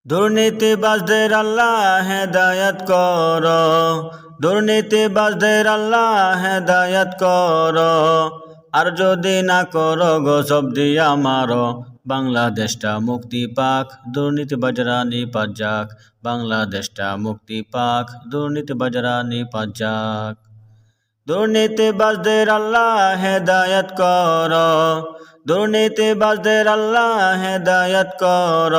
দুর্নীতিবাজদের আল্লাহ হেদায়াত কর, দুর্নীতিবাজদের আল্লাহ হেদায়াত কর। আর যদি না করো গজব দিয়া মারো, বাংলাদেশটা মুক্তি পাক, দুর্নীতিবাজরা নিপাত যাক। বাংলাদেশটা মুক্তি পাক, দুর্নীতিবাজরা নিপাত যাক। দুর্নীতিবাজদের আল্লাহ হেদায়াত কর, দুর্নীতিবাজদের আল্লাহ হেদায়াত কর।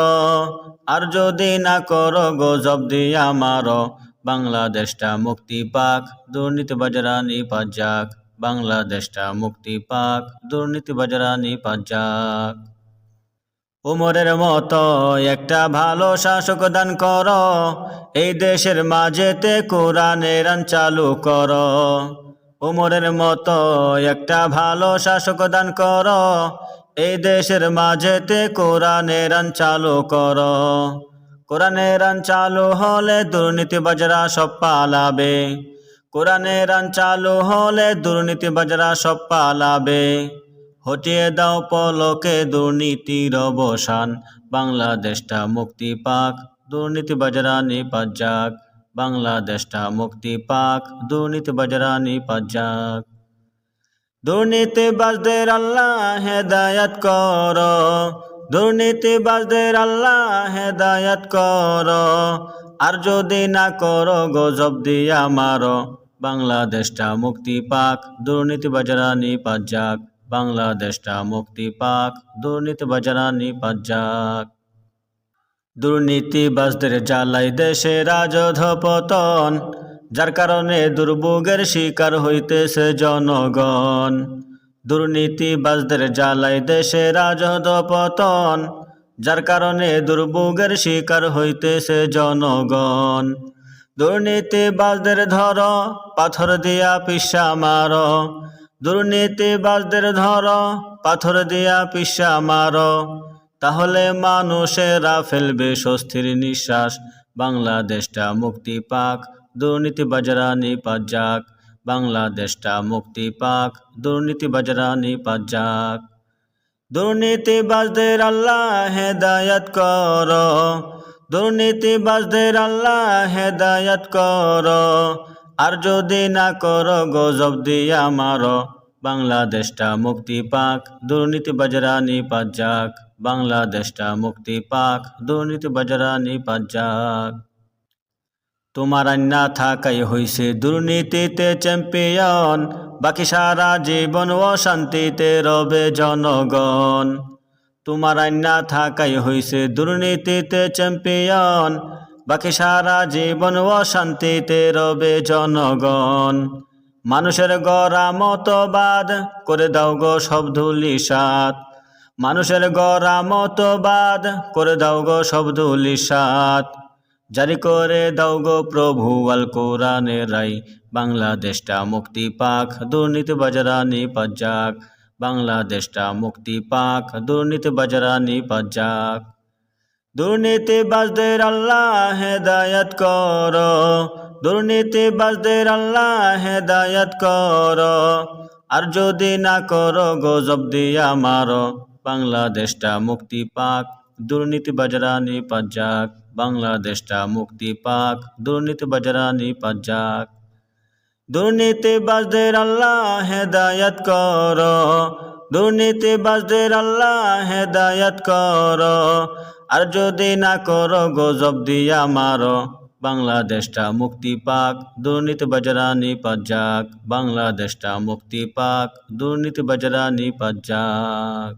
আর যদি না করো গজব দিয়া মারো, বাংলাদেশটা মুক্তি পাক, দুর্নীতিবাজরা নিপাত যাক। বাংলাদেশটা মুক্তি পাক, দুর্নীতিবাজরা নিপাত যাক। উমরের মতো একটা ভালো শাসক দান কর, এই দেশের মাঝেতে কোরআনের আইন চালু কর। উমরের মতো একটা ভালো শাসক দান কর, এই দেশের মাঝেতে কোরআনের আইন চালু কর। কোরআনের আইন চালু হলে দুর্নীতিবাজরা সব পালাবে, কোরআনের আইন চালু হলে দুর্নীতিবাজরা সব পালাবে। হটিয়ে দাও পলকে দুর্নীতির অবসান, বাংলাদেশটা মুক্তি পাক, দুর্নীতিবাজরা নিপাত যাক। বাংলাদেশটা মুক্তি পাক, দুর্নীতিবাজরা নিপাত যাক। দুর্নীতিবাজদের আল্লাহ হেদায়াত কর, দুর্নীতিবাজদের আল্লাহ হেদায়াত কর। আর যদি না করো গজব দিয়া মারো, বাংলাদেশটা মুক্তি পাক, দুর্নীতিবাজরা নিপাত যাক। বাংলাদেশটা মুক্তি পাক, দুর্নীতিবাজরা নিপাত যাক। দুর্নীতিবাজদের জ্বালাই দেশে রাজধপতন, যার কারণে দুর্ভোগের শিকার হইতেছে জনগণ। দুর্নীতিবাজদের জ্বালাই দেশে রাজধপতন, যার কারণে দুর্ভোগের শিকার হইতেছে জনগণ। দুর্নীতিবাজদের ধর, পাথর দিয়া পিষা মারো, দুর্নীতিবাজদের ধর, পাথর দিয়া পিষা মারো। তাহলে মানুষেরা ফেলবে স্বস্তির নিঃশ্বাস, বাংলাদেশটা মুক্তি পাক, দুর্নীতিবাজরা নিপাত যাক। বাংলাদেশটা মুক্তি পাক, দুর্নীতিবাজরা নিপাত যাক। দুর্নীতিবাজদের আল্লাহ হেদায়াত কর, দুর্নীতিবাজদের আল্লাহ হেদায়াত কর। আর যদি না করো গজব দিয়া মারো, বাংলাদেশটা মুক্তি পাক, দুর্নীতিবাজরা নিপাত যাক। বাংলাদেশটা মুক্তি পাক, দুর্নীতিবাজরা নিপাত যাক। তোমার আইন না থাকাই হইছে দুর্নীতিতে চ্যাম্পিয়ন, বাকি সারা জীবন অশান্তিতে রবে জনগণ। তোমার আইন না থাকাই হইছে দুর্নীতিতে চ্যাম্পিয়ন, বাকি সারা জীবন অশান্তিতে রবে জনগণ। মানুষের গড়া মতবাদ করে দাও গো সব ধূলিসাৎ, মানুষের গড়া মতবাদ করে দাও গো সব ধূলিসাৎ। জারি করে দাও গো প্রভু আল কোরআনের রাই, বাংলাদেশটা মুক্তি পাক, দুর্নীতিবাজরা নিপাত যাক। বাংলাদেশটা মুক্তি পাক, দুর্নীতিবাজরা নিপাত যাক। দুর্নীতিবাজদের আল্লাহ হেদায়াত কর, দুর্নীতিবাজদের আল্লাহ হেদায়াত কর। আর যদি না করো গজব দিয়া মারো, বাংলাদেশটা মুক্তি পাক, দুর্নীতিবাজরা নিপাত যাক। বাংলাদেশটা মুক্তি পাক, দুর্নীতিবাজরা নিপাত যাক। দুর্নীতিবাজদের আল্লাহ হেদায়াত কর, দুর্নীতিবাজদের আল্লাহ হেদায়াত কর। আর যদি না করো গজব দিয়া মারো, বাংলাদেশটা মুক্তি পাক, দুর্নীতিবাজরা নিপাত যাক। বাংলাদেশটা মুক্তি পাক, দুর্নীতিবাজরা নিপাত যাক।